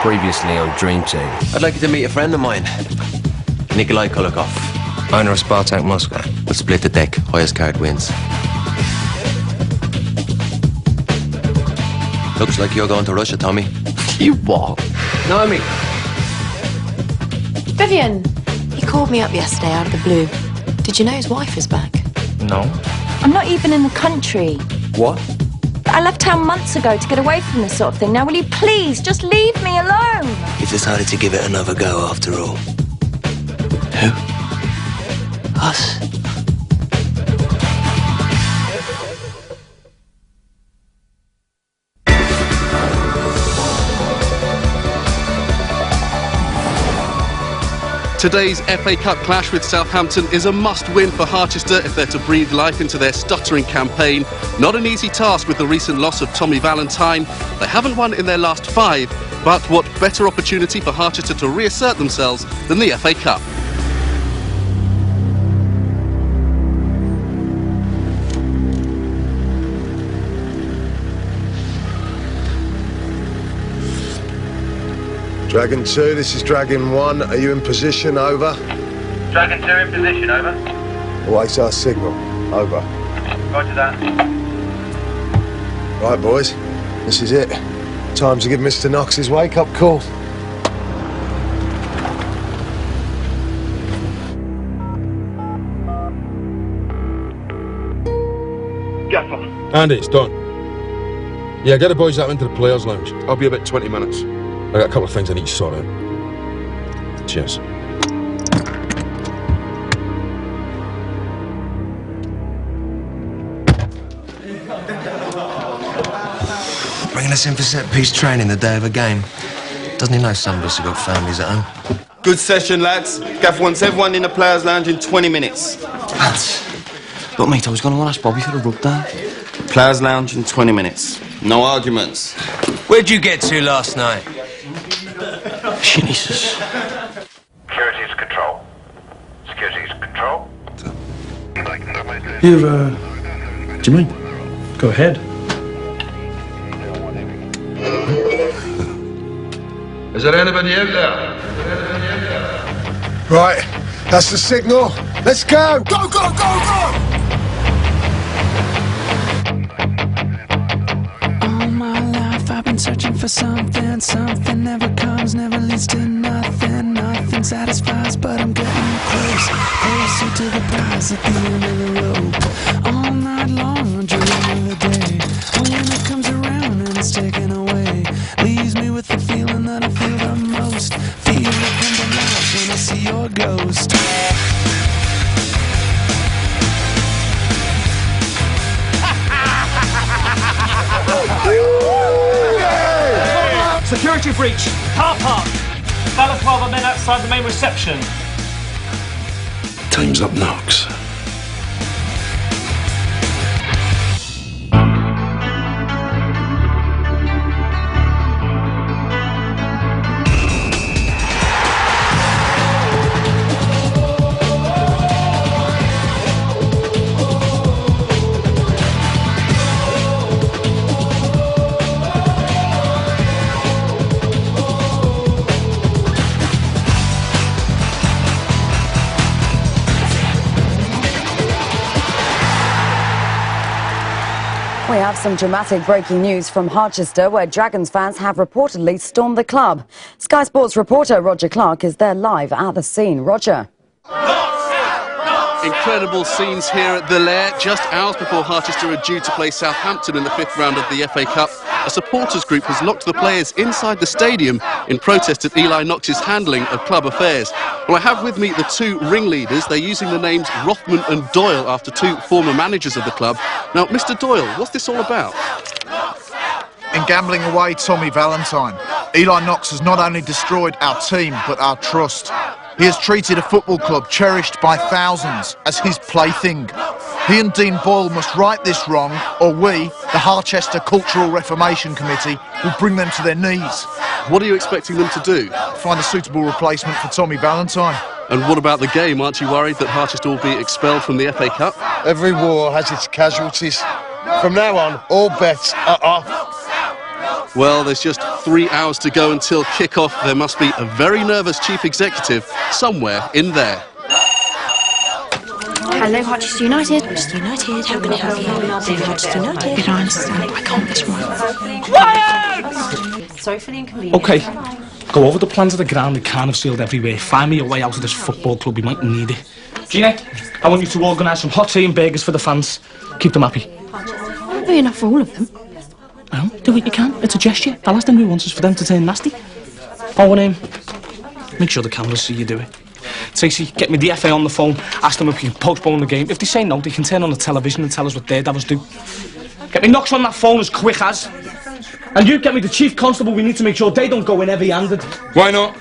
Previously on Dream Team. I'd like you to meet a friend of mine, Nikolai Kulikov. Owner of Spartak Moscow. We'll split the deck. Highest card wins. Looks like you're going to Russia, Tommy. You what? Naomi. Vivian, he called me up yesterday out of the blue. Did you know his wife is back? No. I'm not even in the country. What? I left town months ago to get away from this sort of thing. Now, will you please just leave me alone? You've decided to give it another go after all. Who? Us? Today's FA Cup clash with Southampton is a must-win for Harchester if they're to breathe life into their stuttering campaign. Not an easy task with the recent loss of Tommy Valentine. They haven't won in their last 5, but what better opportunity for Harchester to reassert themselves than the FA Cup? Dragon 2, this is Dragon 1. Are you in position? Over. Dragon 2 in position, over. Awaits our signal. Over. Roger that. Right, boys. This is it. Time to give Mr. Knox his wake-up call. Gaffer. Andy, it's done. Yeah, get the boys out into the players' lounge. I'll be about 20 minutes. I got a couple of things I need to sort out. Cheers. Bringing us in for set-piece training the day of a game. Doesn't he know some of us have got families at home? Good session, lads. Gaff wants everyone in the players' lounge in 20 minutes. Lads, look, mate, I was going to ask Bobby for the rub down. Players' lounge in 20 minutes. No arguments. Where'd you get to last night? Jesus. Securities control. Securities control. Here, do you mind? Go ahead. Is there anybody out there? Right, that's the signal. Let's go! Go, go, go, go! All my life I've been searching for something. Something never comes, never leads to nothing. Nothing satisfies, but I'm getting close. Closer to the prize at the end of the road. All night long I dream of the day. And when it comes around and it's taken away, leaves me with the feeling that I feel the most. Feel it come to life when I see your ghost. Security breach. Car park. Fellas 12 men outside the main reception. Time's up, Knox. We have some dramatic breaking news from Harchester, where Dragons fans have reportedly stormed the club. Sky Sports reporter Roger Clark is there live at the scene. Roger. Incredible scenes here at the Lair. Just hours before Harchester are due to play Southampton in the 5th round of the FA Cup, a supporters group has locked the players inside the stadium in protest at Eli Knox's handling of club affairs. Well, I have with me the 2 ringleaders. They're using the names Rothman and Doyle after 2 former managers of the club. Now, Mr. Doyle, what's this all about? In gambling away Tommy Valentine, Eli Knox has not only destroyed our team, but our trust. He has treated a football club cherished by thousands as his plaything. He and Dean Boyle must right this wrong, or we, the Harchester Cultural Reformation Committee, will bring them to their knees. What are you expecting them to do? Find a suitable replacement for Tommy Valentine. And what about the game? Aren't you worried that Harchester will be expelled from the FA Cup? Every war has its casualties. From now on, all bets are off. Well, there's just 3 hours to go until kick-off. There must be a very nervous chief executive somewhere in there. Hello, Harchester United. Harchester United, how can I help you? David Harchester United. You don't understand. I can't miss one. Quiet! Sorry for the inconvenience. OK, go over the plans of the ground. They can't have sealed everywhere. Find me a way out of this football club. We might need it. Gina, I want you to organise some hot tea and burgers for the fans. Keep them happy. Won't be enough for all of them. Well, do what you can. It's a gesture. The last thing we want is for them to turn nasty. Oh, and make sure the cameras see you do it. Tracy, get me the FA on the phone. Ask them if you can postpone the game. If they say no, they can turn on the television and tell us what their davers do. Get me Knox on that phone as quick as. And you get me the chief constable. We need to make sure they don't go in heavy-handed. Why not?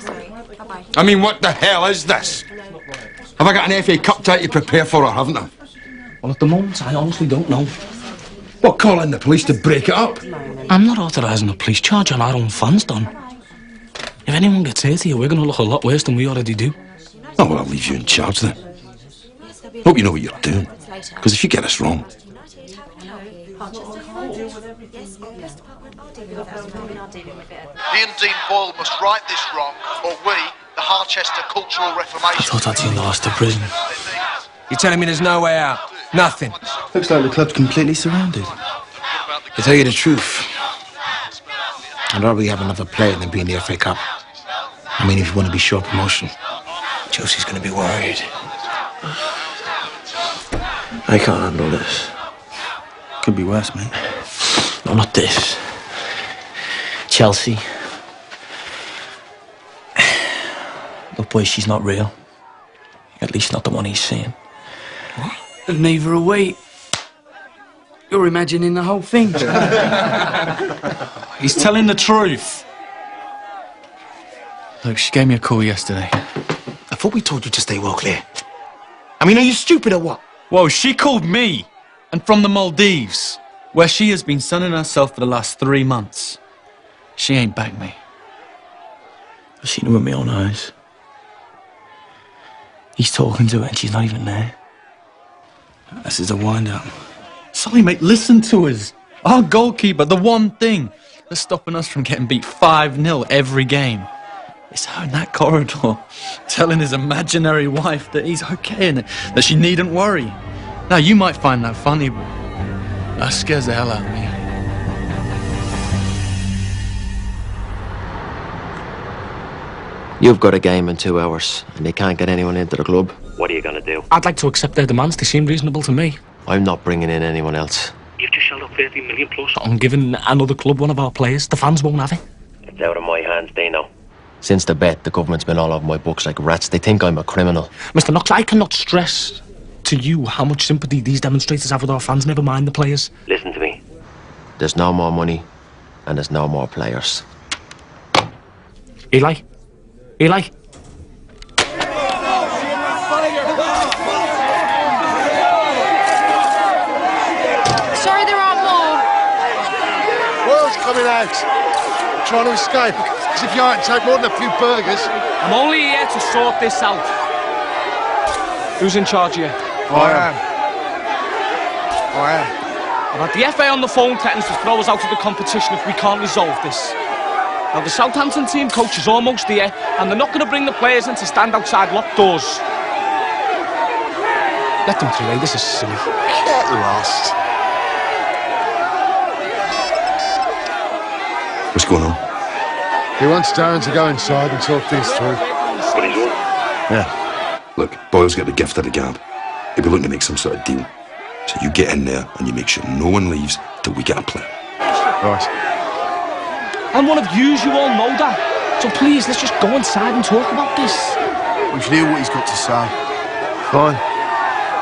I mean, what the hell is this? Have I got an FA Cup tie to prepare for or haven't I? Well, at the moment, I honestly don't know. What, call in the police to break it up? I'm not authorising a police charge on our own fans, Don. If anyone gets hurt here, we're going to look a lot worse than we already do. Oh, well, I'll leave you in charge then. Hope you know what you're doing. Because if you get us wrong... He and Dean Boyle must right this wrong, or we, the Harchester Cultural Reformation... I thought I'd seen the last of prison. You're telling me there's no way out? Nothing? Looks like the club's completely surrounded. To tell you the truth, I'd rather have another player than be in the FA Cup. I mean, if you want to be sure of promotion. Chelsea's going to be worried. I can't handle this. Could be worse, mate. No, not this. Chelsea. Look, boy, she's not real. At least not the one he's seeing. What? And neither are we. You're imagining the whole thing. He's telling the truth. Look, she gave me a call yesterday. I thought we told you to stay well clear. I mean, are you stupid or what? Whoa, she called me. And from the Maldives, where she has been sunning herself for the last 3 months. She ain't back me. I've seen her with my own eyes. He's talking to her and she's not even there. This is a wind-up. Sorry, mate, listen to us. Our goalkeeper, the one thing that's stopping us from getting beat 5-0 every game. It's her in that corridor, telling his imaginary wife that he's okay and that she needn't worry. Now, you might find that funny, but that scares the hell out of me. You've got a game in 2 hours, and they can't get anyone into the club. What are you going to do? I'd like to accept their demands. They seem reasonable to me. I'm not bringing in anyone else. You've just shelled out 30 million plus on giving another club one of our players. The fans won't have it. It's out of my hands, they know. Since the bet, the government's been all over my books like rats. They think I'm a criminal. Mr. Knox, I cannot stress to you how much sympathy these demonstrators have with our fans, never mind the players. Listen to me. There's no more money, and there's no more players. Eli? Eli? Sorry, there aren't more. Boyle's coming out. Trying to escape. As if you aren't take more than a few burgers. I'm only here to sort this out. Who's in charge here? I am. I've had the FA on the phone threatens to throw us out of the competition if we can't resolve this. Now, the Southampton team coach is almost here, and they're not going to bring the players in to stand outside locked doors. Let them through, eh? This is silly. Get lost. What's going on? He wants Darren to go inside and talk things through. Yeah. Look, Boyle's got the gift of the gab. He'll be looking to make some sort of deal. So you get in there and you make sure no one leaves till we get a plan. Right. I'm one of yous, you all know that. So please, let's just go inside and talk about this. We should hear what he's got to say. Fine.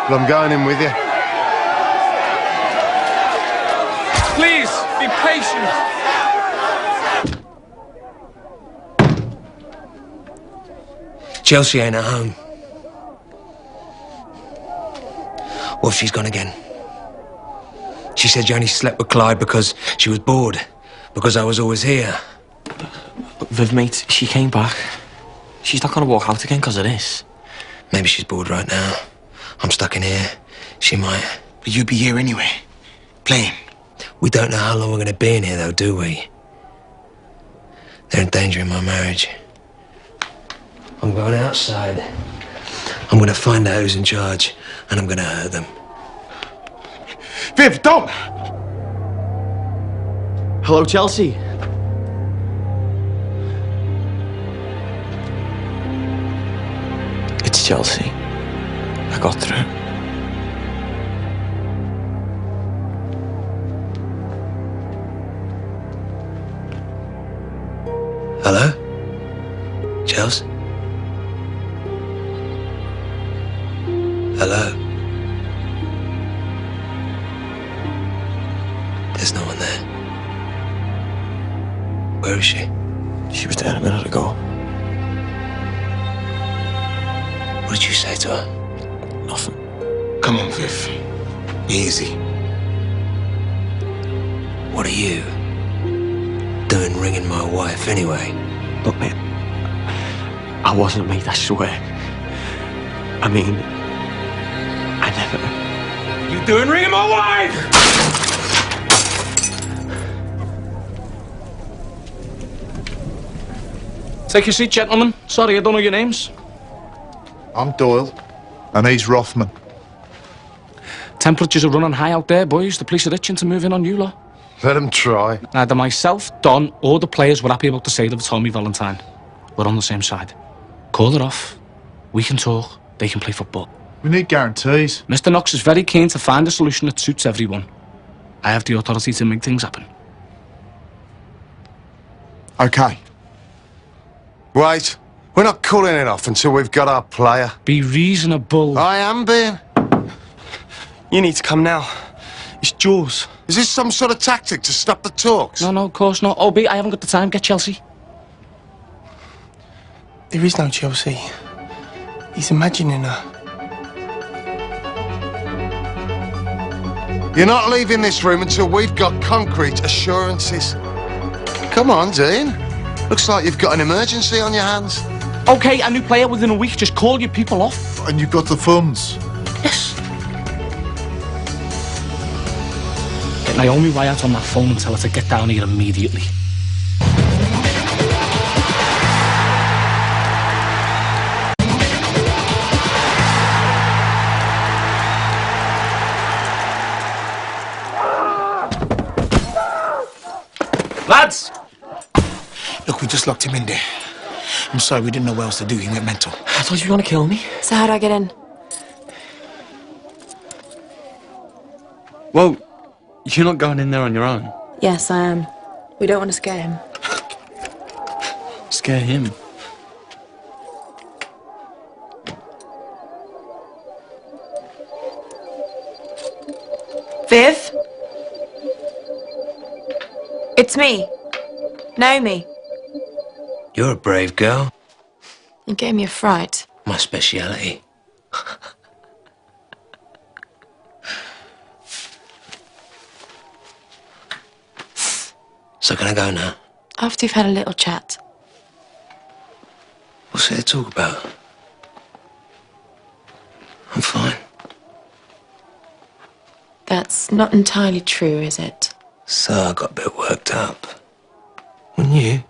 Well, I'm going in with you. Please, be patient. Chelsea ain't at home. What if she's gone again? She said you only slept with Clyde because she was bored. Because I was always here. Viv, mate, she came back. She's not going to walk out again because of this. Maybe she's bored right now. I'm stuck in here. She might. But you'd be here anyway. Playing. We don't know how long we're going to be in here, though, do we? They're endangering my marriage. I'm going outside. I'm going to find out who's in charge, and I'm going to hurt them. Viv, don't! Hello, Chelsea. It's Chelsea. I got through. Hello? Chelsea? Hello? There's no one there. Where is she? She was there a minute ago. What did you say to her? Nothing. Come on, Viv. Easy. What are you doing ringing my wife anyway? Look, mate. I wasn't, mate, I swear. I mean, I never... You doing ringing my wife? Take your seat, gentlemen. Sorry, I don't know your names. I'm Doyle, and he's Rothman. Temperatures are running high out there, boys. The police are itching to move in on you lot. Let them try. Neither myself, Don, or the players were happy about the sale of Tommy Valentine. We're on the same side. Call it off. We can talk. They can play football. We need guarantees. Mr. Knox is very keen to find a solution that suits everyone. I have the authority to make things happen. Okay. Wait. We're not calling it off until we've got our player. Be reasonable. I am being. You need to come now. It's Jules. Is this some sort of tactic to stop the talks? No, of course not. OB, I haven't got the time. Get Chelsea. There is no Chelsea. He's imagining her. You're not leaving this room until we've got concrete assurances. Come on, Dean. Looks like you've got an emergency on your hands. Okay, a new player within a week. Just call your people off. And you've got the funds? Yes. Get Naomi Wyatt on that phone and tell her to get down here immediately. Lads! Look, we just locked him in there. I'm sorry, we didn't know what else to do. He went mental. I thought you were going to kill me. So how do I get in? Well, you're not going in there on your own. Yes, I am. We don't want to scare him. Scare him. Viv? It's me. Naomi. You're a brave girl. You gave me a fright. My speciality. So can I go now? After you've had a little chat. What's there to talk about? I'm fine. That's not entirely true, is it? So I got a bit worked up. Wouldn't you?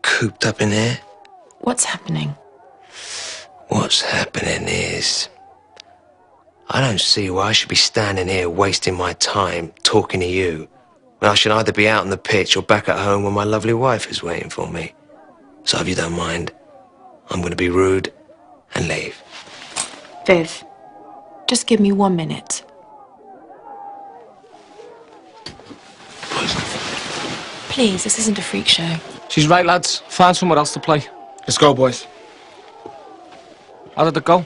Cooped up in here? What's happening? What's happening is... I don't see why I should be standing here wasting my time talking to you when I should either be out on the pitch or back at home when my lovely wife is waiting for me. So if you don't mind, I'm going to be rude and leave. Viv, just give me 1 minute. Please, this isn't a freak show. She's right, lads. Find somewhere else to play. Let's go, boys. How did it go?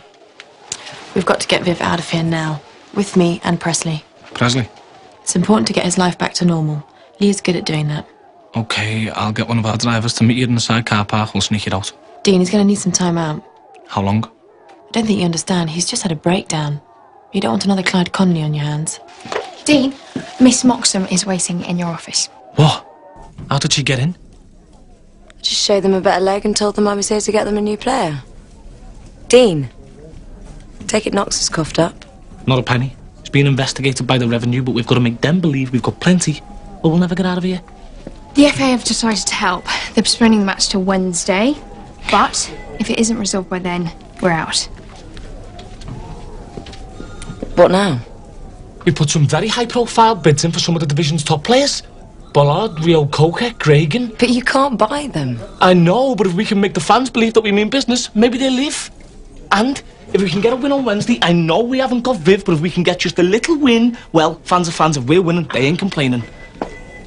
We've got to get Viv out of here now. With me and Presley. Presley? It's important to get his life back to normal. Lee's good at doing that. Okay, I'll get one of our drivers to meet you in the side car park. We'll sneak it out. Dean, he's going to need some time out. How long? I don't think you understand. He's just had a breakdown. You don't want another Clyde Connolly on your hands. Dean, Miss Moxham is waiting in your office. What? How did she get in? I just showed them a better leg and told them I was here to get them a new player. Dean, take it Knox is coughed up. Not a penny. It's being investigated by the revenue, but we've got to make them believe we've got plenty, or we'll never get out of here. The FA have decided to help. They're postponing the match till Wednesday, but if it isn't resolved by then, we're out. What now? We put some very high-profile bids in for some of the division's top players. Bollard, Rio Coker, Gregan. But you can't buy them. I know, but if we can make the fans believe that we mean business, maybe they'll leave. And if we can get a win on Wednesday, I know we haven't got Viv, but if we can get just a little win, well, fans are fans. If we're winning, they ain't complaining.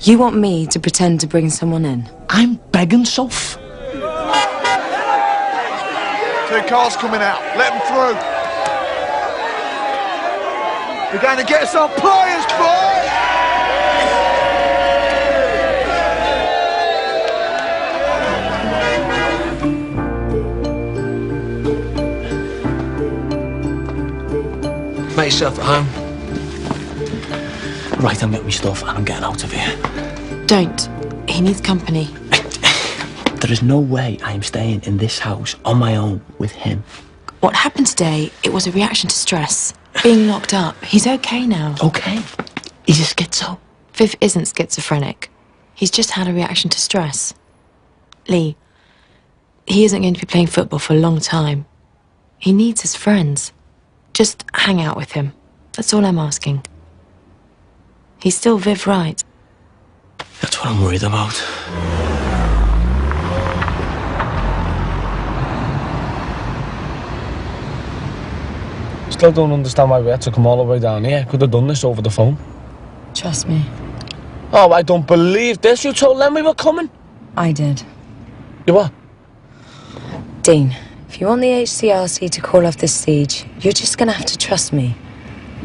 You want me to pretend to bring someone in? I'm begging, Soph. 2 cars coming out. Let them through. We're going to get some players, boys! Make yourself at home. Right, I'll get me stuff and I'm getting out of here. Don't. He needs company. There is no way I am staying in this house on my own with him. What happened today, it was a reaction to stress. Being locked up. He's okay now. Okay. He's a schizo. Viv isn't schizophrenic. He's just had a reaction to stress. Lee, he isn't going to be playing football for a long time. He needs his friends. Just hang out with him. That's all I'm asking. He's still Viv right. That's what I'm worried about. Still don't understand why we had to come all the way down here. Could have done this over the phone. Trust me. Oh, I don't believe this. You told them we were coming? I did. You what? Dean, if you want the HCRC to call off this siege, you're just gonna have to trust me.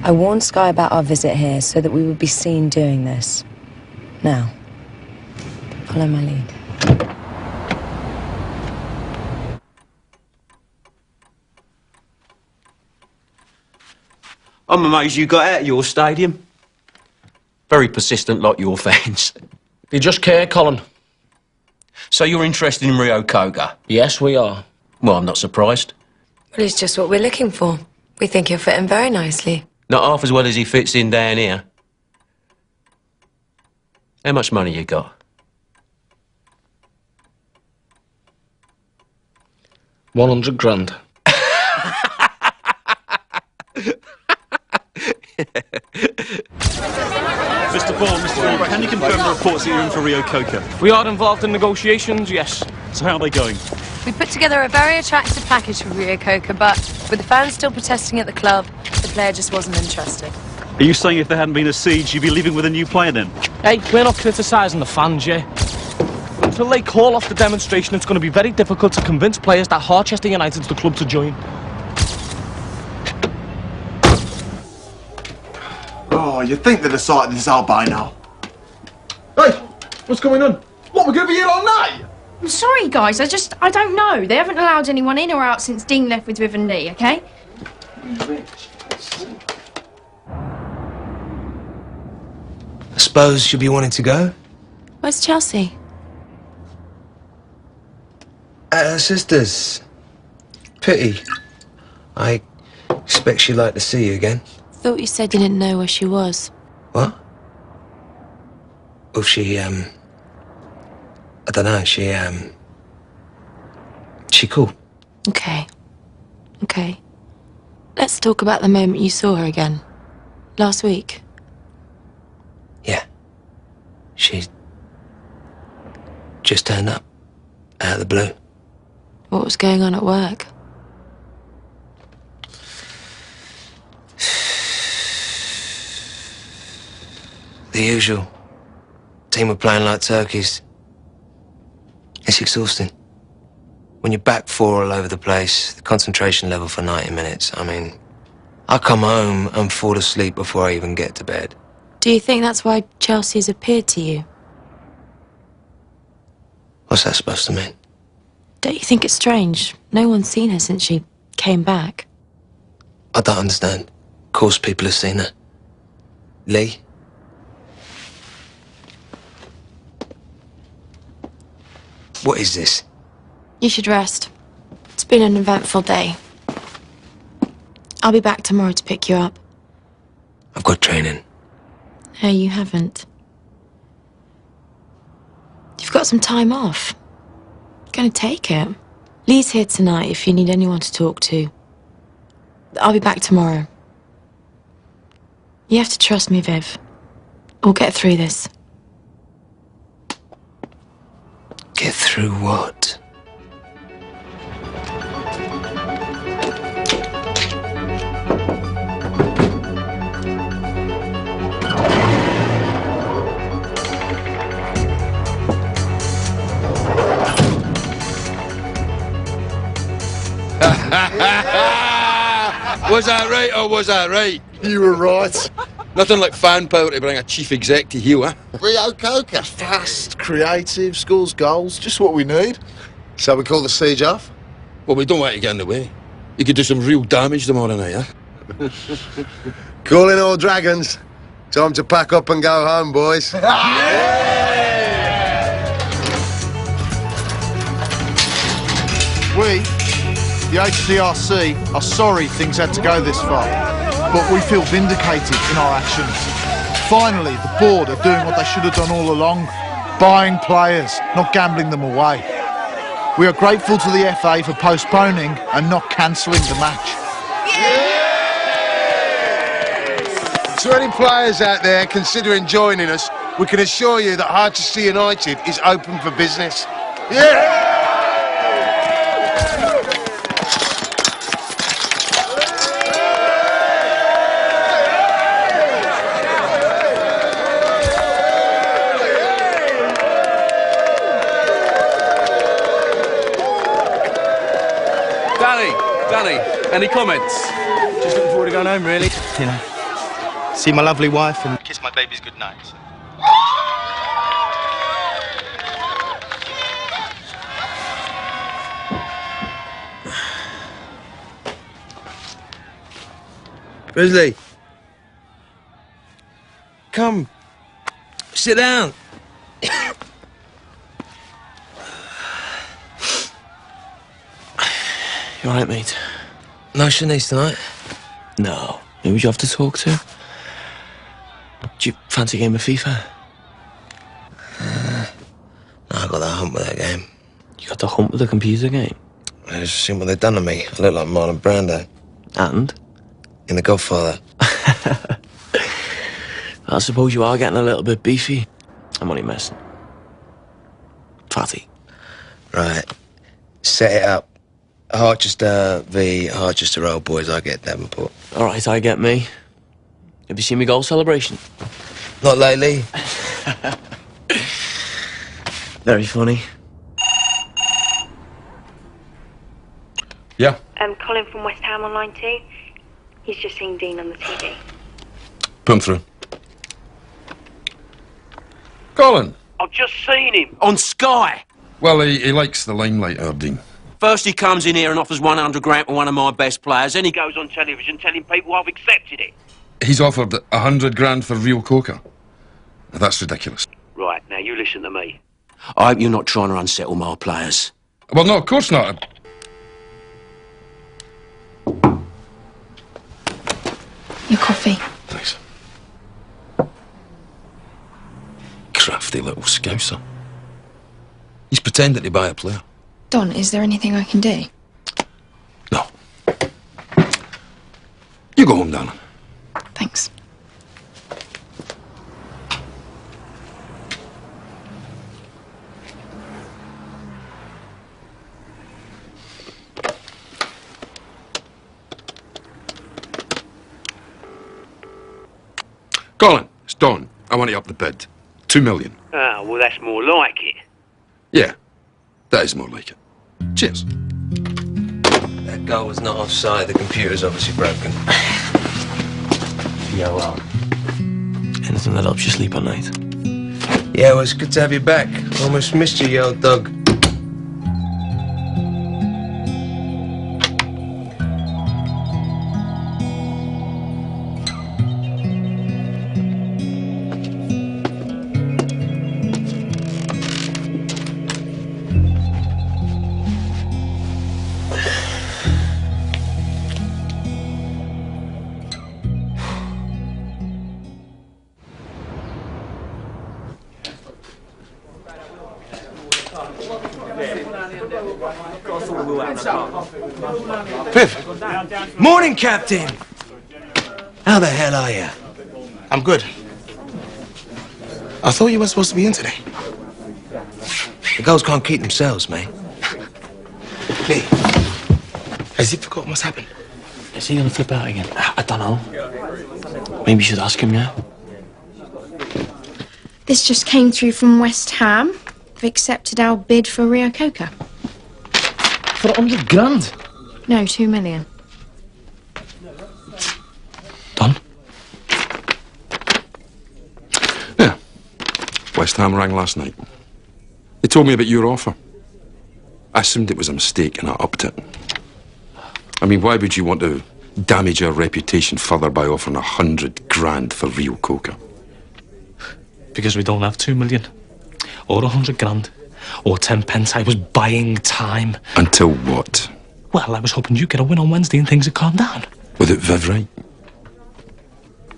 I warned Sky about our visit here so that we would be seen doing this. Now, follow my lead. I'm amazed you got out of your stadium. Very persistent like your fans. They just care, Colin. So you're interested in Rio Koga? Yes, we are. Well, I'm not surprised. Well, he's just what we're looking for. We think he'll fit in very nicely. Not half as well as he fits in down here. How much money you got? $100 grand. Mr. Bourne, can you confirm the reports that you're in for Rio Coker? We are involved in negotiations, yes. So how are they going? We put together a very attractive package for Rio Coker, but with the fans still protesting at the club, the player just wasn't interested. Are you saying if there hadn't been a siege, you'd be leaving with a new player then? Hey, we're not criticising the fans, yeah? Until they call off the demonstration, it's going to be very difficult to convince players that Harchester United's the club to join. Oh, you'd think they'd have sorted this out by now. Hey, what's going on? What, we're going to be here all night? I'm sorry, guys. I don't know. They haven't allowed anyone in or out since Dean left with Viv and Lee, okay? I suppose you'll be wanting to go? Where's Chelsea? At her sister's. Pity. I expect she'd like to see you again. Thought you said you didn't know where she was. What? Well, she, I don't know, she cool. Okay. Okay. Let's talk about the moment you saw her again. Last week. Yeah. She just turned up. Out of the blue. What was going on at work? The usual. Team were playing like turkeys. It's exhausting. When you're back four all over the place, the concentration level for 90 minutes, I mean, I come home and fall asleep before I even get to bed. Do you think that's why Chelsea's appeared to you? What's that supposed to mean? Don't you think it's strange? No one's seen her since she came back. I don't understand. Of course people have seen her. Lee? What is this? You should rest. It's been an eventful day. I'll be back tomorrow to pick you up. I've got training. No, you haven't. You've got some time off. Gonna take it. Lee's here tonight if you need anyone to talk to. I'll be back tomorrow. You have to trust me, Viv. We'll get through this. Get through what? Was that right or was that right? You were right. Nothing like fan power to bring a chief exec to heel, eh? Rio Coca. Fast, creative, scores goals, just what we need. So we call the siege off? Well, we don't want to get in the way. You could do some real damage tomorrow night, eh? Calling all dragons. Time to pack up and go home, boys. We, the HCRC, are sorry things had to go this far, but we feel vindicated in our actions. Finally, the board are doing what they should have done all along, buying players, not gambling them away. We are grateful to the FA for postponing and not cancelling the match. To any players out there considering joining us, we can assure you that Harchester United is open for business. Yeah! Danny, any comments? Just looking forward to going home, really. You know, see my lovely wife and kiss my babies goodnight. Grizzly. Come. Sit down. You alright, mate? No Shanice tonight? No. Who would you have to talk to? Do you fancy a game of FIFA? No, I got that hump with that game. You got the hump with the computer game? I just seen what they've done to me. I look like Marlon Brando. And? In The Godfather. I suppose you are getting a little bit beefy. I'm only messing. Fatty. Right. Set it up. Harchester v Harchester Old Boys. I get Davenport. All right, I get me. Have you seen me goal celebration? Not lately. Very funny. Yeah. Colin from West Ham on line 2. He's just seen Dean on the TV. Put him through. Colin. I've just seen him on Sky. Well, he likes the limelight, Dean. First he comes in here and offers 100 grand for one of my best players, then he goes on television telling people I've accepted it. He's offered 100 grand for real coca. Now, that's ridiculous. Right, now you listen to me. I hope you're not trying to unsettle my players. Well, no, of course not. Your coffee. Thanks. Crafty little scouser. He's pretending to buy a player. Don, is there anything I can do? No. You go home, darling. Thanks. Colin, it's Don. I want you up the bid. 2 million. Ah, well, that's more like it. Yeah, that is more like it. Cheers. That goal was not offside. The computer's obviously broken. Yeah, well. Anything that helps you sleep at night? Yeah, well, it's good to have you back. Almost missed you, you old dog. Viv! Morning, Captain! How the hell are you? I'm good. I thought you were supposed to be in today. The girls can't keep themselves, mate. Lee, has he forgotten what's happened? Is he gonna flip out again? I don't know. Maybe you should ask him, yeah? This just came through from West Ham. They've accepted our bid for Rio Coca. For 100 grand? No, 2 million. Done? Yeah. West Ham rang last night. They told me about your offer. I assumed it was a mistake and I upped it. I mean, why would you want to damage our reputation further by offering 100 grand for Rio Coca? Because we don't have 2 million. Or 100 grand. Or 10 pence. I was buying time. Until what? Well, I was hoping you'd get a win on Wednesday and things would calm down. Without Viv, right?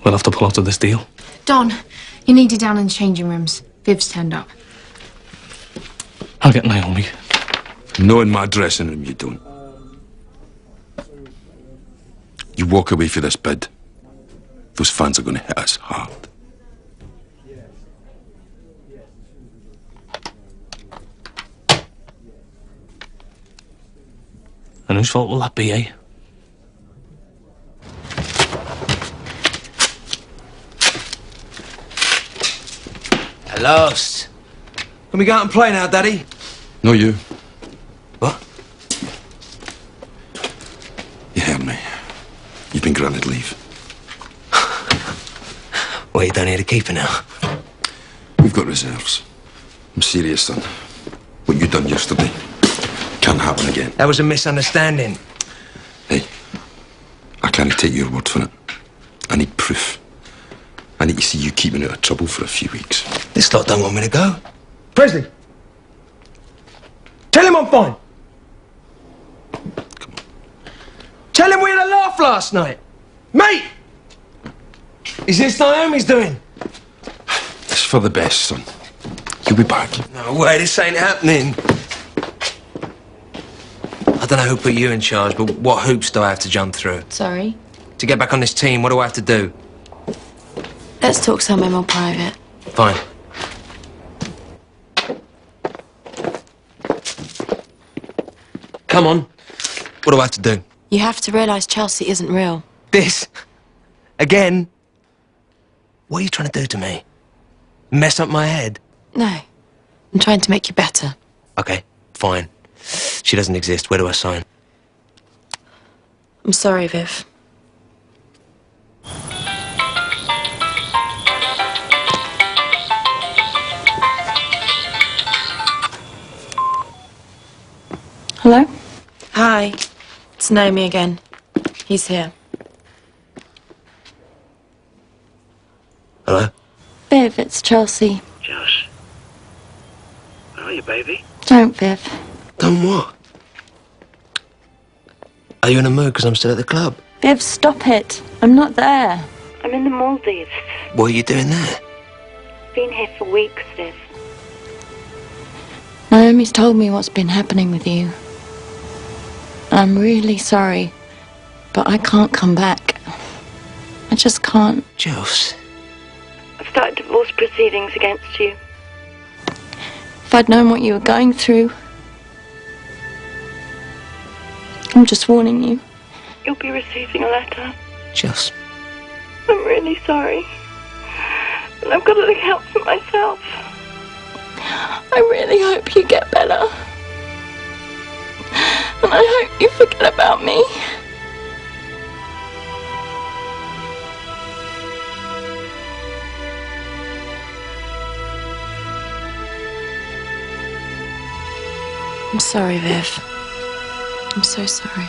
We'll have to pull out of this deal. Don, you needed down in the changing rooms. Viv's turned up. I'll get Naomi. No, in my dressing room, you don't. You walk away for this bid, those fans are going to hit us hard. And whose fault will that be, eh? Lost. Can we go out and play now, Daddy? No, you. What? You heard me. You've been granted leave. Well, you don't need a keeper now. We've got reserves. I'm serious, son. What you done yesterday can't happen again. That was a misunderstanding. Hey, I can't take your word for it. I need proof. I need to see you keeping out of trouble for a few weeks. This lot don't want me to go. Presley! Tell him I'm fine! Come on. Tell him we had a laugh last night. Mate! Is this Naomi's doing? It's for the best, son. You'll be back. No way, this ain't happening. I don't know who put you in charge, but what hoops do I have to jump through? Sorry? To get back on this team, what do I have to do? Let's talk somewhere more private. Fine. Come on. What do I have to do? You have to realise Chelsea isn't real. This? Again? What are you trying to do to me? Mess up my head? No. I'm trying to make you better. Okay, fine. She doesn't exist. Where do I sign? I'm sorry, Viv. Hello? Hi. It's Naomi again. He's here. Hello? Viv, it's Chelsea. Josh. Where are you, baby? Don't, Viv. Done what? Are you in a mood because I'm still at the club? Viv, stop it. I'm not there. I'm in the Maldives. What are you doing there? Been here for weeks, Viv. Naomi's told me what's been happening with you. I'm really sorry, but I can't come back. I just can't. Jules. I've started divorce proceedings against you. If I'd known what you were going through... I'm just warning you. You'll be receiving a letter. Jules. I'm really sorry. And I've got to look out for myself. I really hope you get better. And I hope you forget about me. I'm sorry, Viv. I'm so sorry.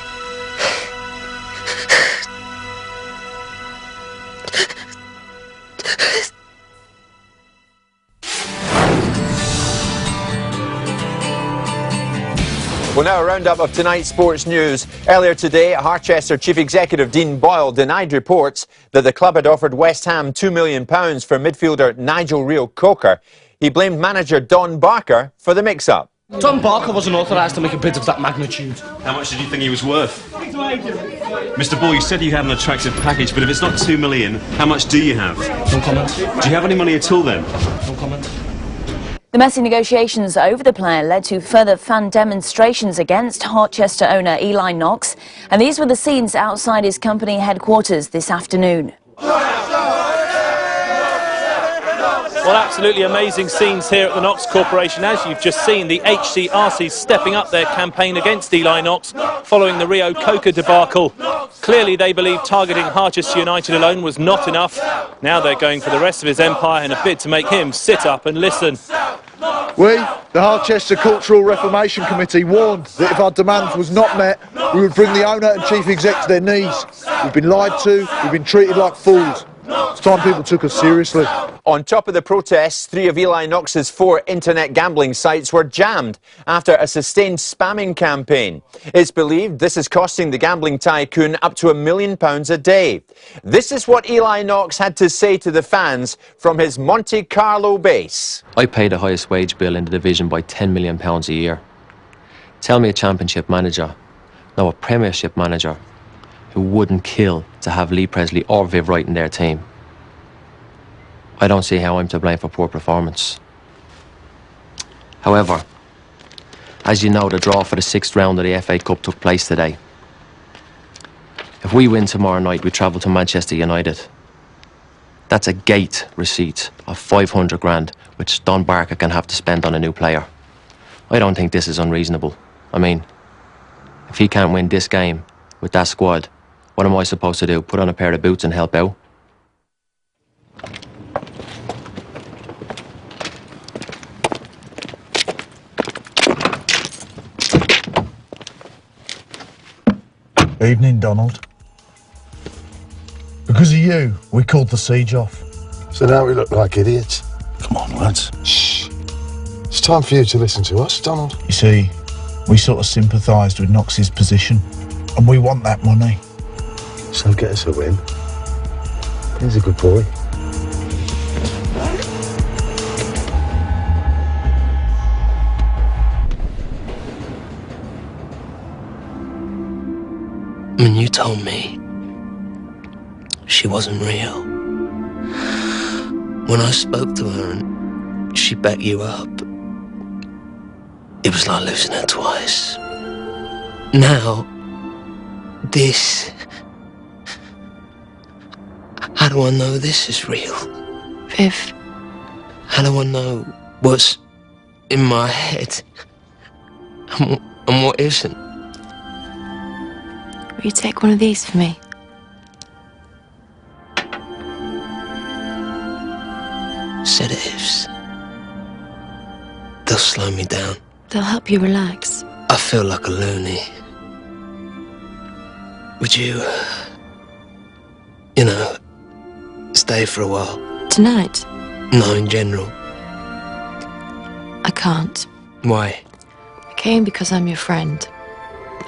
Well, now a roundup of tonight's sports news. Earlier today, Harchester Chief Executive Dean Boyle denied reports that the club had offered West Ham £2 million for midfielder Nigel Rio Coker. He blamed manager Don Barker for the mix-up. Tom Barker wasn't authorised to make a bid of that magnitude. How much did you think he was worth? Mr. Ball, you said you had an attractive package, but if it's not $2 million, how much do you have? No comment. Do you have any money at all then? No comment. The messy negotiations over the player led to further fan demonstrations against Harchester owner Eli Knox, and these were the scenes outside his company headquarters this afternoon. Well, absolutely amazing scenes here at the Knox Corporation. As you've just seen, the HCRC stepping up their campaign against Eli Knox following the Rio Coca debacle. Clearly, they believe targeting Harchester United alone was not enough. Now they're going for the rest of his empire in a bid to make him sit up and listen. We, the Harchester Cultural Reformation Committee, warned that if our demand was not met, we would bring the owner and chief exec to their knees. We've been lied to, we've been treated like fools. It's time people took us seriously. On top of the protests, 3 of Eli Knox's 4 internet gambling sites were jammed after a sustained spamming campaign. It's believed this is costing the gambling tycoon up to £1 million a day. This is what Eli Knox had to say to the fans from his Monte Carlo base. I pay the highest wage bill in the division by £10 million a year. Tell me a championship manager, no, a premiership manager, who wouldn't kill to have Lee Presley or Viv Wright in their team. I don't see how I'm to blame for poor performance. However, as you know, the draw for the 6th round of the FA Cup took place today. If we win tomorrow night, we travel to Manchester United. That's a gate receipt of 500 grand, which Don Barker can have to spend on a new player. I don't think this is unreasonable. I mean, if he can't win this game with that squad, what am I supposed to do? Put on a pair of boots and help out? Evening, Donald. Because of you, we called the siege off. So now we look like idiots. Come on, lads. Shh. It's time for you to listen to us, Donald. You see, we sort of sympathised with Knox's position, and we want that money. So get us a win. He's a good boy. When you told me she wasn't real, when I spoke to her and she backed you up, it was like losing her twice. Now, this... How do I know this is real? Viv. How do I know what's in my head and what isn't? Will you take one of these for me? Sedatives. They'll slow me down. They'll help you relax. I feel like a loony. Would you, stay for a while? Tonight? No, in general. I can't. Why? I came because I'm your friend.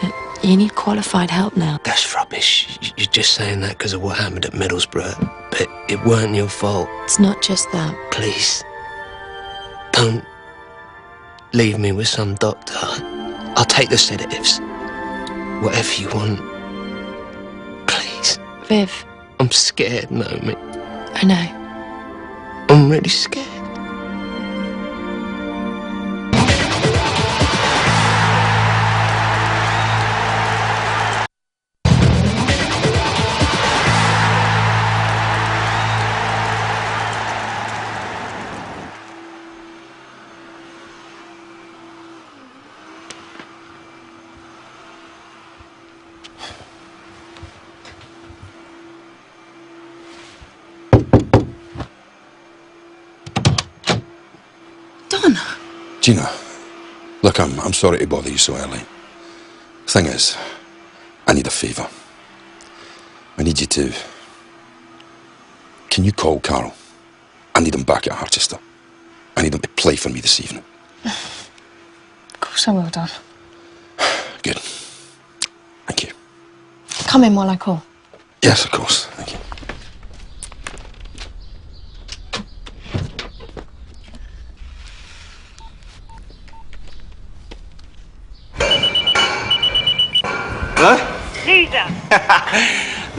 But you need qualified help now. That's rubbish. You're just saying that because of what happened at Middlesbrough. But it weren't your fault. It's not just that. Please. Don't leave me with some doctor. I'll take the sedatives. Whatever you want. Please. Viv. I'm scared, Naomi. I know. I'm really scared. Gina, look, I'm sorry to bother you so early. Thing is, I need a favour. I need you to... Can you call Carl? I need him back at Harchester. I need him to play for me this evening. Of course I will, Don. Good. Thank you. Come in while I call. Yes, of course. Thank you. Loser.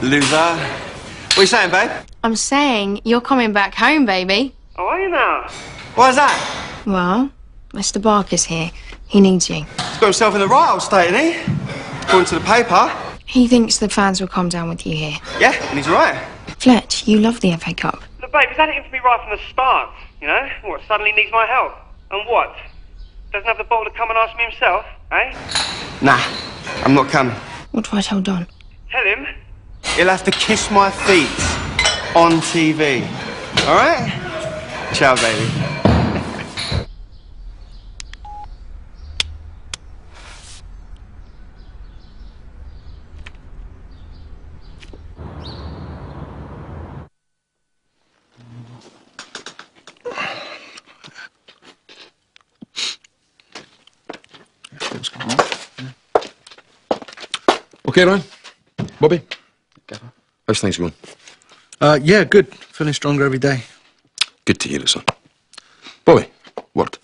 Loser. What are you saying, babe? I'm saying you're coming back home, baby. Oh, are you now? Why's that? Well, Mr. Barker's here. He needs you. He's got himself in the right old state, hasn't he? According to the paper. He thinks the fans will calm down with you here. Yeah, and he's right. Fletch, you love the FA Cup. Look, babe, he's had it in for me right from the start. You know? What, suddenly needs my help? And what? Doesn't have the ball to come and ask me himself, eh? Nah, I'm not coming. What do I tell Don? Tell him. He'll have to kiss my feet on TV. All right? Ciao, baby. Okay, Ryan? Bobby? How's things going? Yeah, good. Feeling stronger every day. Good to hear it, son. Bobby, word.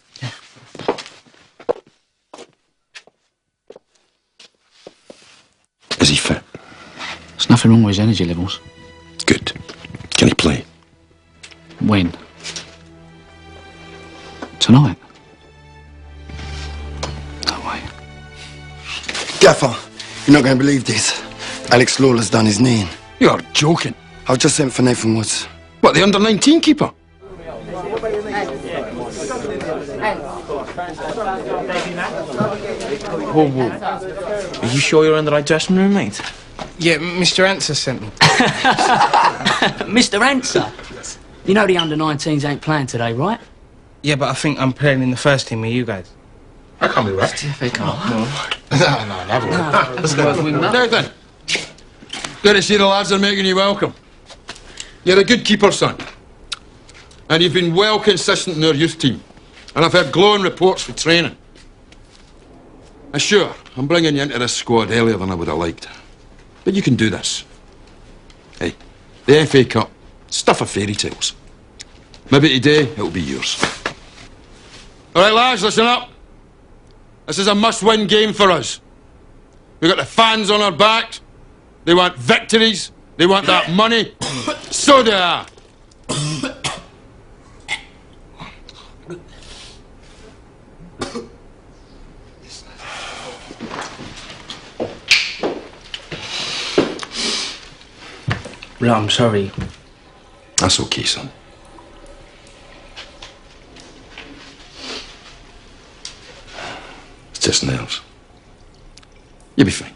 Is he fit? There's nothing wrong with his energy levels. Good. Can he play? When? Tonight? No way. Gaffer, you're not going to believe this. Alex Lawler's done his knee in. You're joking. I've just sent for Nathan Woods. What, the under-19 keeper? Whoa, whoa. Are you sure you're in the right dressing room, mate? Yeah, Mr. Answer sent me. Mr. Answer? You know the under-19s ain't playing today, right? Yeah, but I think I'm playing in the first team with you guys. I can't be right. It's the FA Cup. No, never. Let's go. Nathan, good to see the lads are making you welcome. You're a good keeper, son. And you've been well consistent in our youth team. And I've heard glowing reports for training. And sure, I'm bringing you into this squad earlier than I would have liked. But you can do this. Hey, the FA Cup, stuff of fairy tales. Maybe today, it'll be yours. All right, lads, listen up. This is a must-win game for us. We've got the fans on our backs. They want victories. They want that money. So do I. No, I'm sorry. That's okay, son. It's just nerves. You'll be fine.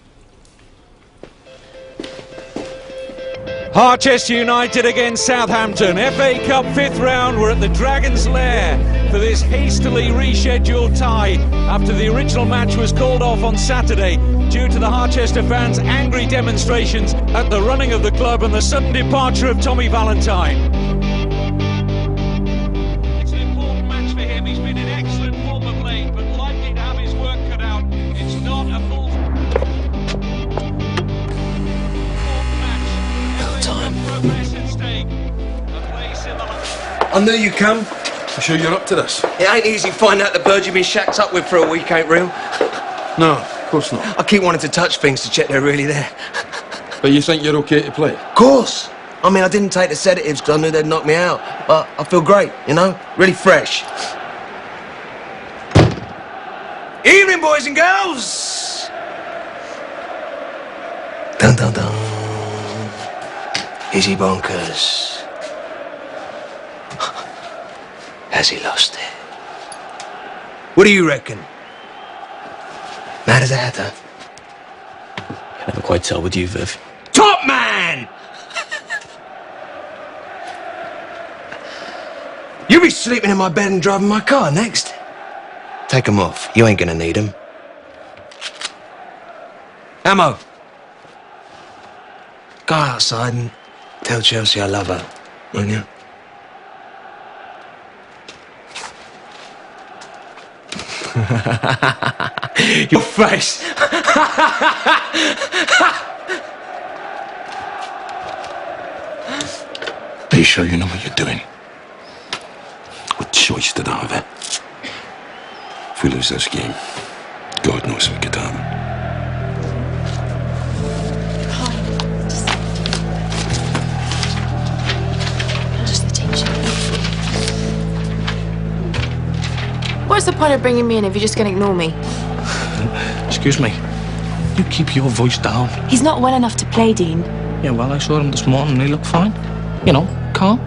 Harchester United against Southampton. FA Cup 5th round. We're at the Dragon's Lair for this hastily rescheduled tie after the original match was called off on Saturday due to the Harchester fans' angry demonstrations at the running of the club and the sudden departure of Tommy Valentine. It's an important match for him. He's been in excellent form of late, but likely to have his work cut out. It's not a full... I knew you'd come. You sure you're up to this? It ain't easy finding out the birds you've been shacked up with for a week ain't real. No, of course not. I keep wanting to touch things to check they're really there. But you think you're okay to play? Of course. I mean, I didn't take the sedatives because I knew they'd knock me out. But I feel great, you know? Really fresh. Evening, boys and girls! Dun dun dun. Is he bonkers? Has he lost it? What do you reckon? Mad as a hatter. I never quite tell with you, Viv. Top man! You'll be sleeping in my bed and driving my car next. Take 'em off. You ain't gonna need 'em. Ammo. Go outside and tell Chelsea I love her, won't you? Your face. Are you sure you know what you're doing? What choice did I have, eh? If we lose this game, God knows what could happen. What's the point of bringing me in if you're just going to ignore me? Excuse me. You keep your voice down. He's not well enough to play, Dean. Yeah, well, I saw him this morning and he looked fine. You know, calm.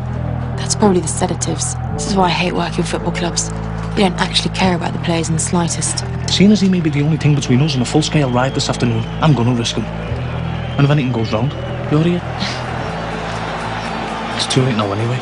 That's probably the sedatives. This is why I hate working in football clubs. They don't actually care about the players in the slightest. Seeing as he may be the only thing between us and a full-scale ride this afternoon, I'm going to risk him. And if anything goes wrong, you're here. It's too late now anyway.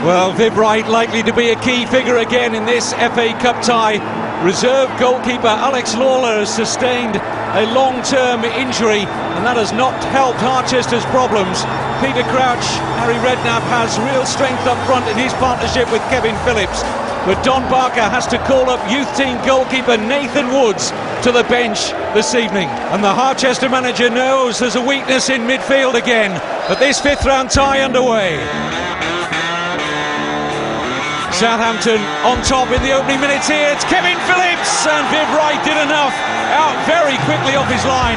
Well, Viv Wright likely to be a key figure again in this FA Cup tie. Reserve goalkeeper Alex Lawler has sustained a long-term injury, and that has not helped Harchester's problems. Peter Crouch, Harry Redknapp has real strength up front in his partnership with Kevin Phillips. But Don Barker has to call up youth team goalkeeper Nathan Woods to the bench this evening. And the Harchester manager knows there's a weakness in midfield again. But this fifth round tie underway. Southampton on top in the opening minutes here. It's Kevin Phillips, and Viv Wright did enough. Out very quickly off his line.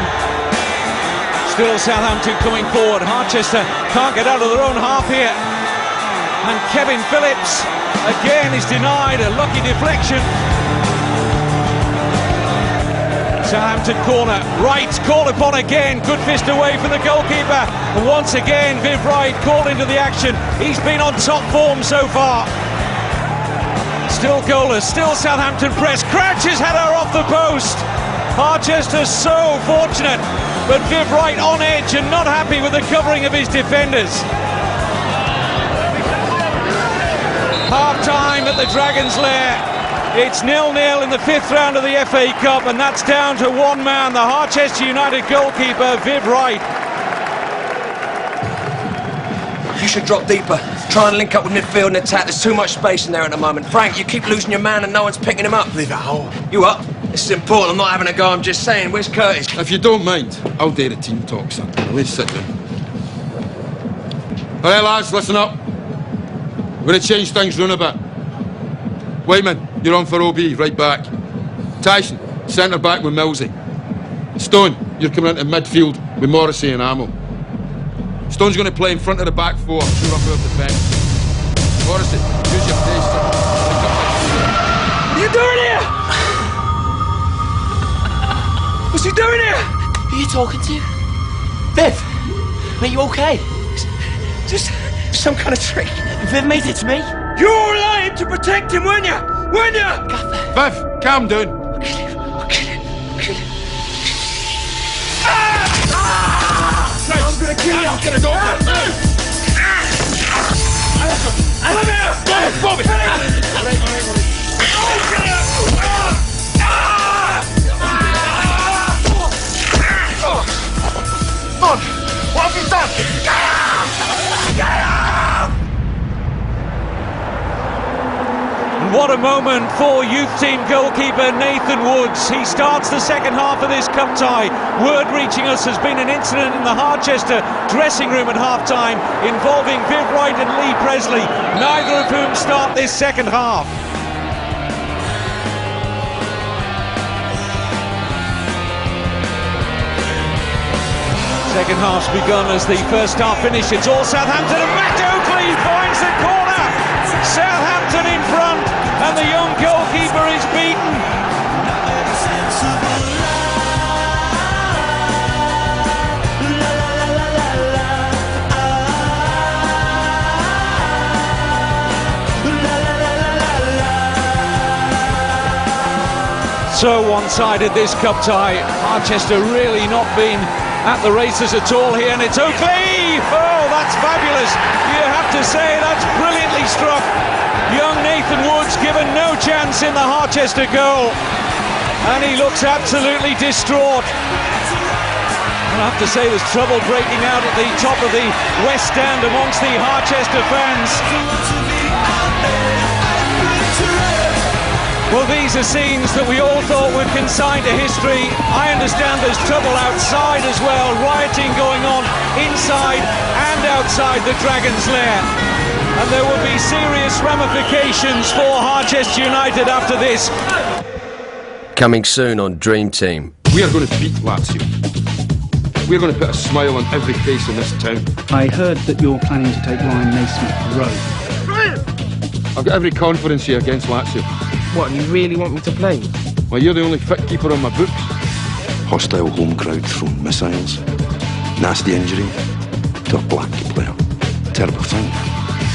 Still Southampton coming forward. Harchester can't get out of their own half here. And Kevin Phillips again is denied a lucky deflection. Southampton corner. Wright called upon again. Good fist away from the goalkeeper. And once again, Viv Wright called into the action. He's been on top form so far. Still goalless, still Southampton press. Crouch's header off the post. Harchester so fortunate, but Viv Wright on edge and not happy with the covering of his defenders. Half-time at the Dragon's Lair. It's 0-0 in the fifth round of the FA Cup, and that's down to one man, the Harchester United goalkeeper, Viv Wright. You should drop deeper. Try and link up with midfield and attack. There's too much space in there at the moment. Frank, you keep losing your man and no one's picking him up. Leave it home. You up? This is important. I'm not having a go. I'm just saying. Where's Curtis? If you don't mind, I'll do the team talk, son. Let's sit down. All right, lads, listen up. We're going to change things round a bit. Whiteman, you're on for OB, right back. Tyson, centre back with Millsy. Stone, you're coming into midfield with Morrissey and Amo. Stone's going to play in front of the back four, shore up above the fence. Morrissey, use your pace, sir. What are you doing here? What's he doing here? Who are you talking to? Viv, are you okay? Just some kind of trick. Viv made it to me. You were lying to protect him, weren't you? Weren't you? Viv, calm down. I'll kill him. I'm gonna kill you. I'm gonna go. Come here. Bobby. Look, what have you done? What a moment for youth team goalkeeper Nathan Woods. He starts the second half of this cup tie. Word reaching us has been an incident in the Harchester dressing room at half-time involving Viv Wright and Lee Presley, neither of whom start this second half. Second half's begun as the first half finished. It's all Southampton, and Matt Oakley finds the corner. Southampton in front, and the young goalkeeper is beaten. So one-sided this cup tie. Harchester really not been at the races at all here, and it's Oakley! Oh, that's fabulous. You have to say that's brilliantly struck. Young Nathan Woods given no chance in the Harchester goal, and he looks absolutely distraught. I have to say there's trouble breaking out at the top of the West Stand amongst the Harchester fans. Well, these are scenes that we all thought were consigned to history. I understand there's trouble outside as well, rioting going on inside and outside the Dragon's Lair. And there will be serious ramifications for Harchester United after this. Coming soon on Dream Team. We are going to beat Lazio. We're going to put a smile on every face in this town. I heard that you're planning to take Ryan Naismith to the road. I've got every confidence here against Lazio. What, you really want me to play? Well, you're the only fit keeper on my books. Hostile home crowd throwing missiles. Nasty injury to a black player. Terrible thing.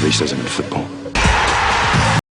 Racism in football.